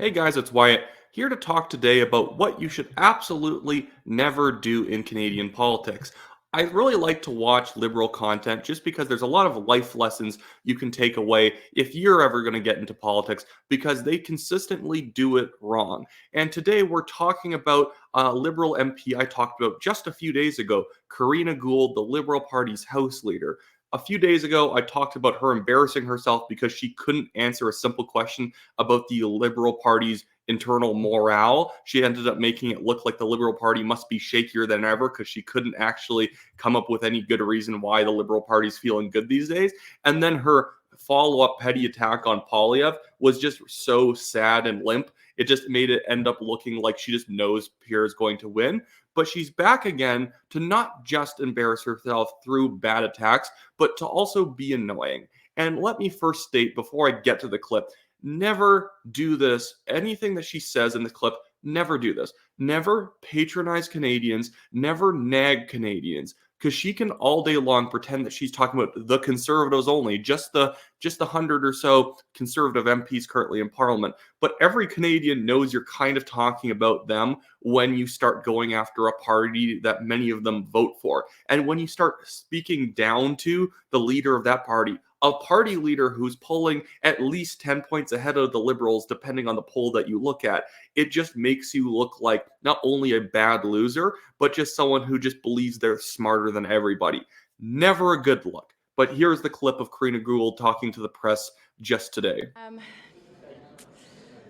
Hey guys, it's Wyatt here to talk today about what you should absolutely never do in Canadian politics. I really like to watch liberal content just because there's a lot of life lessons you can take away if you're ever going to get into politics because they consistently do it wrong. And today we're talking about a liberal MP I talked about just a few days ago, Karina Gould, the Liberal Party's House Leader. A few days ago, I talked about her embarrassing herself because she couldn't answer a simple question about the Liberal Party's internal morale. She ended up making it look like the Liberal Party must be shakier than ever because she couldn't actually come up with any good reason why the Liberal Party's feeling good these days. And then her follow-up petty attack on Polyev was just so sad and limp. It just made it end up looking like she just knows Pierre is going to win. But she's back again to not just embarrass herself through bad attacks, but to also be annoying. And let me first state before I get to the clip, never do this. Anything that she says in the clip, never do this. Never patronize Canadians, never nag Canadians, because she can all day long pretend that she's talking about the Conservatives only, just the 100 or so Conservative MPs currently in Parliament. But every Canadian knows you're kind of talking about them when you start going after a party that many of them vote for. And when you start speaking down to the leader of that party, a party leader who's polling at least 10 points ahead of the Liberals, depending on the poll that you look at, it just makes you look like not only a bad loser, but just someone who just believes they're smarter than everybody. Never a good look. But here's the clip of Karina Gould talking to the press just today.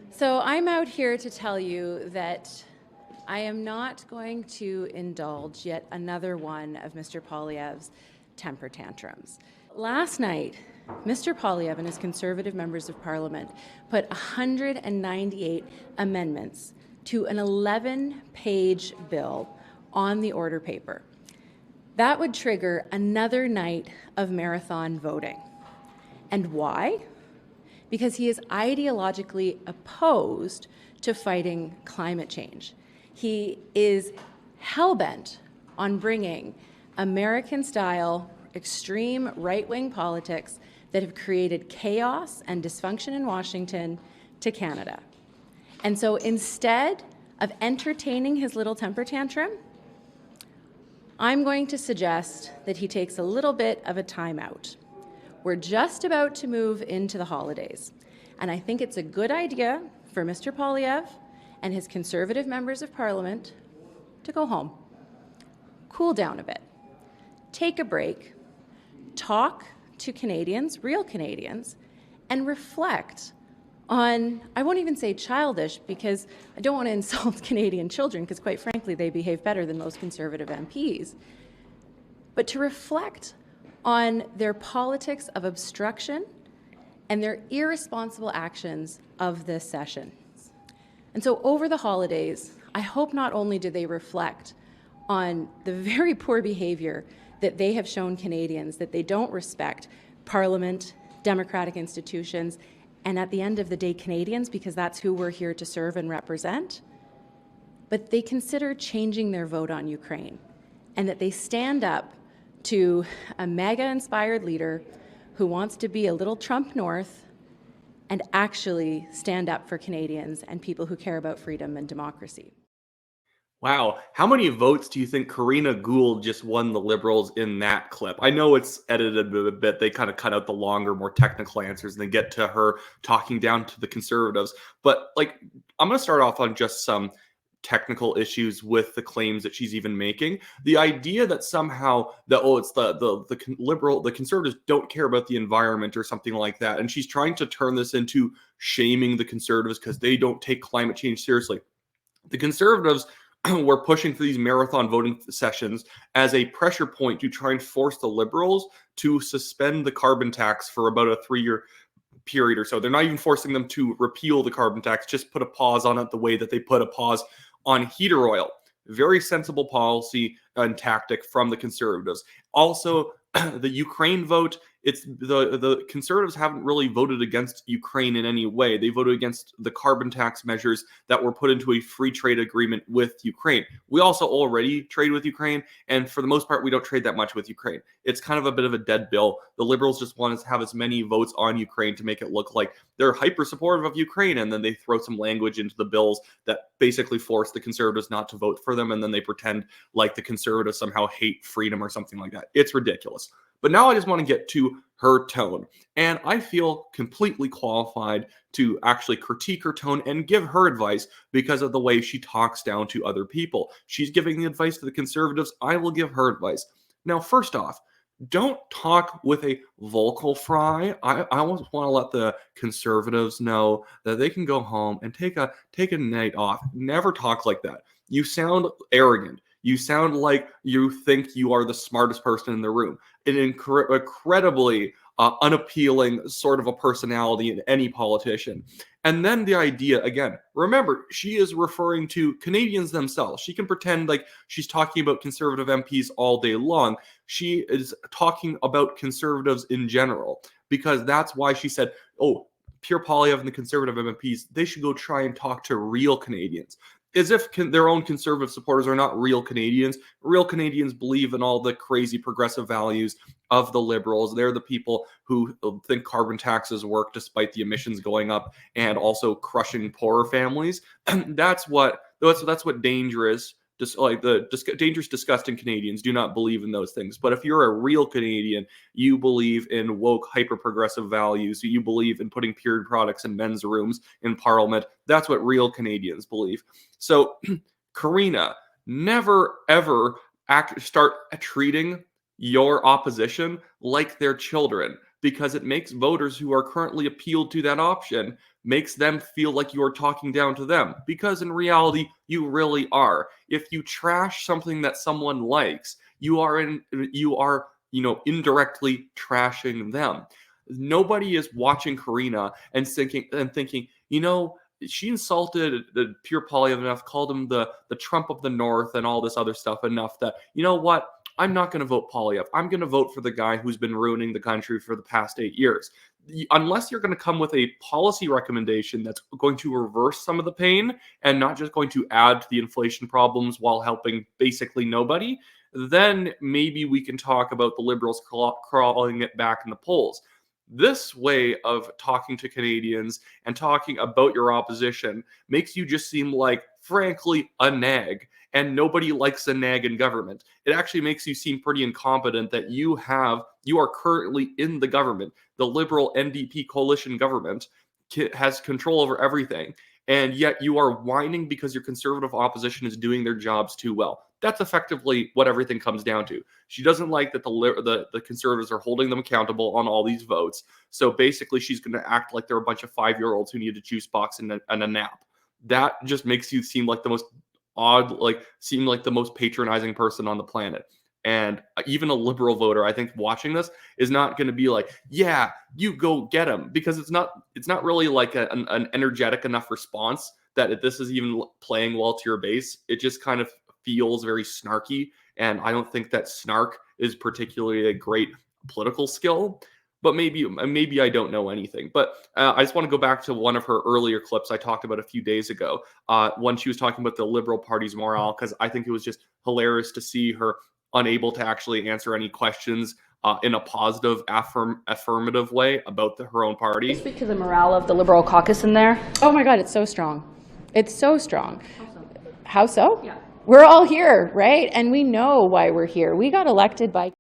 So I'm out here to tell you that I am not going to indulge yet another one of Mr. Poilievre's temper tantrums. Last night, Mr. Poilievre and his Conservative members of Parliament put 198 amendments to an 11-page bill on the order paper. That would trigger another night of marathon voting. And why? Because he is ideologically opposed to fighting climate change. He is hell-bent on bringing American-style extreme right-wing politics that have created chaos and dysfunction in Washington to Canada. And so instead of entertaining his little temper tantrum, I'm going to suggest that he takes a little bit of a timeout. We're just about to move into the holidays, and I think it's a good idea for Mr. Poilievre and his Conservative members of Parliament to go home, cool down a bit, take a break, talk to Canadians, real Canadians, and reflect on, I won't even say childish because I don't want to insult Canadian children because quite frankly they behave better than most Conservative MPs, but to reflect on their politics of obstruction and their irresponsible actions of this session. And so over the holidays, I hope not only do they reflect on the very poor behavior that they have shown Canadians, that they don't respect Parliament, democratic institutions, and at the end of the day, Canadians, because that's who we're here to serve and represent, but they consider changing their vote on Ukraine, and that they stand up to a MAGA-inspired leader who wants to be a little Trump North and actually stand up for Canadians and people who care about freedom and democracy. Wow. How many votes do you think Karina Gould just won the Liberals in that clip? I know it's edited a bit. They kind of cut out the longer, more technical answers and then get to her talking down to the Conservatives. But I'm going to start off on just some technical issues with the claims that she's even making. The idea that somehow it's the Conservatives don't care about the environment or something like that. And she's trying to turn this into shaming the Conservatives because they don't take climate change seriously. The Conservatives were pushing for these marathon voting sessions as a pressure point to try and force the Liberals to suspend the carbon tax for about a 3-year period or so. They're not even forcing them to repeal the carbon tax, just put a pause on it the way that they put a pause on heater oil. Very sensible policy and tactic from the Conservatives. Also, the Ukraine vote It's the conservatives haven't really voted against Ukraine in any way. They voted against the carbon tax measures that were put into a free trade agreement with Ukraine. We also already trade with Ukraine, and for the most part, we don't trade that much with Ukraine. It's kind of a bit of a dead bill. The liberals just want to have as many votes on Ukraine to make it look like they're hyper supportive of Ukraine, and then they throw some language into the bills that basically force the conservatives not to vote for them, and then they pretend like the conservatives somehow hate freedom or something like that. It's ridiculous. But now I just want to get to her tone. And I feel completely qualified to actually critique her tone and give her advice because of the way she talks down to other people. She's giving the advice to the conservatives. I will give her advice. Now, first off, don't talk with a vocal fry. I always want to let the conservatives know that they can go home and take a night off. Never talk like that. You sound arrogant. You sound like you think you are the smartest person in the room. An incredibly unappealing sort of a personality in any politician. And then the idea, again, remember, she is referring to Canadians themselves. She can pretend like she's talking about conservative MPs all day long. She is talking about conservatives in general, because that's why she said, oh, Pierre Poilievre and the conservative MPs, they should go try and talk to real Canadians. As if their own conservative supporters are not real Canadians. Real Canadians believe in all the crazy progressive values of the liberals. They're the people who think carbon taxes work despite the emissions going up and also crushing poorer families. that's what dangerous, just like dangerous, disgusting Canadians do not believe in those things. But if you're a real Canadian, you believe in woke, hyper-progressive values. You believe in putting period products in men's rooms in Parliament. That's what real Canadians believe. So, Karina, never ever start treating your opposition like they're children, because it makes voters who are currently appealed to that option, makes them feel like you are talking down to them, because in reality you really are. If you trash something that someone likes, you are indirectly trashing them. Nobody is watching Karina and thinking, she insulted Pierre Poilievre enough, called him the Trump of the North and all this other stuff enough that, you know what, I'm not going to vote Poilievre. I'm going to vote for the guy who's been ruining the country for the past 8 years. Unless you're going to come with a policy recommendation that's going to reverse some of the pain and not just going to add to the inflation problems while helping basically nobody, then maybe we can talk about the Liberals crawling it back in the polls. This way of talking to Canadians and talking about your opposition makes you just seem like, frankly, a nag. And nobody likes a nag in government. It actually makes you seem pretty incompetent that you are currently in the government. The Liberal NDP coalition government has control over everything. And yet you are whining because your conservative opposition is doing their jobs too well. That's effectively what everything comes down to. She doesn't like that the conservatives are holding them accountable on all these votes. So basically, she's going to act like they're a bunch of 5-year-olds who need a juice box and a nap. That just makes you seem like the most patronizing person on the planet. And even a liberal voter, I think, watching this is not going to be like, yeah, you go get him, because it's not really like an energetic enough response that this is even playing well to your base. It just kind of feels very snarky, and I don't think that snark is particularly a great political skill. But maybe I don't know anything. But I just want to go back to one of her earlier clips I talked about a few days ago, when she was talking about the Liberal Party's morale, because I think it was just hilarious to see her unable to actually answer any questions in a positive, affirmative way about her own party. Speak to the morale of the Liberal caucus in there. Oh my God, it's so strong. It's so strong. How so? Yeah. We're all here, right? And we know why we're here. We got elected by...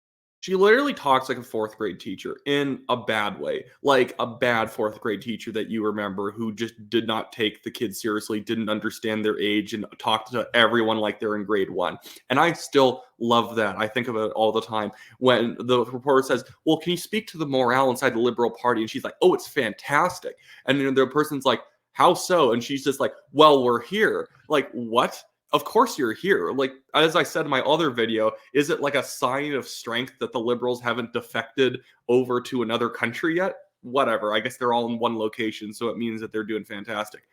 She literally talks like a fourth grade teacher in a bad way, like a bad fourth grade teacher that you remember who just did not take the kids seriously, didn't understand their age, and talked to everyone like they're in grade 1. And I still love that. I think of it all the time when the reporter says, well, can you speak to the morale inside the Liberal Party? And she's like, oh, it's fantastic. And then the person's like, how so? And she's just like, well, we're here. Like, what? Of course you're here. Like, as I said in my other video, is it like a sign of strength that the Liberals haven't defected over to another country yet? Whatever. I guess they're all in one location, so it means that they're doing fantastic.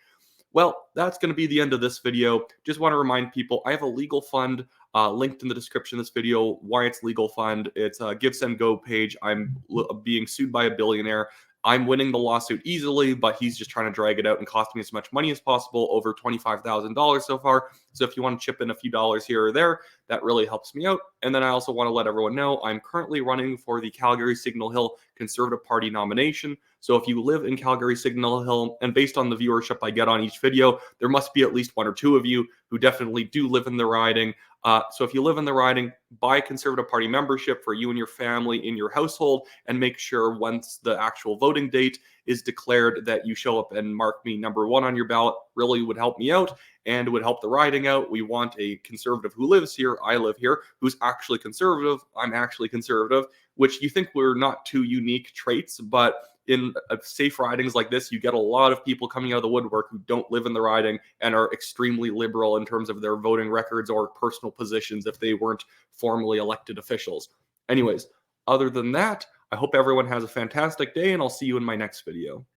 Well, that's going to be the end of this video. Just want to remind people, I have a legal fund Linked in the description of this video, Wyatt's legal fund. It's a Give Send Go page. I'm being sued by a billionaire. I'm winning the lawsuit easily, but he's just trying to drag it out and cost me as much money as possible, over $25,000 so far. So if you want to chip in a few dollars here or there, that really helps me out. And then I also want to let everyone know I'm currently running for the Calgary Signal Hill Conservative Party nomination. So if you live in Calgary Signal Hill, and based on the viewership I get on each video, there must be at least one or two of you who definitely do live in the riding. So if you live in the riding, buy Conservative Party membership for you and your family in your household, and make sure once the actual voting date is declared that you show up and mark me #1 on your ballot. Really would help me out and would help the riding out. We want a conservative who lives here, I live here, who's actually conservative, I'm actually conservative, which you think we're not two unique traits, but in safe ridings like this, you get a lot of people coming out of the woodwork who don't live in the riding and are extremely liberal in terms of their voting records or personal positions if they weren't formally elected officials. Anyways, other than that, I hope everyone has a fantastic day, and I'll see you in my next video.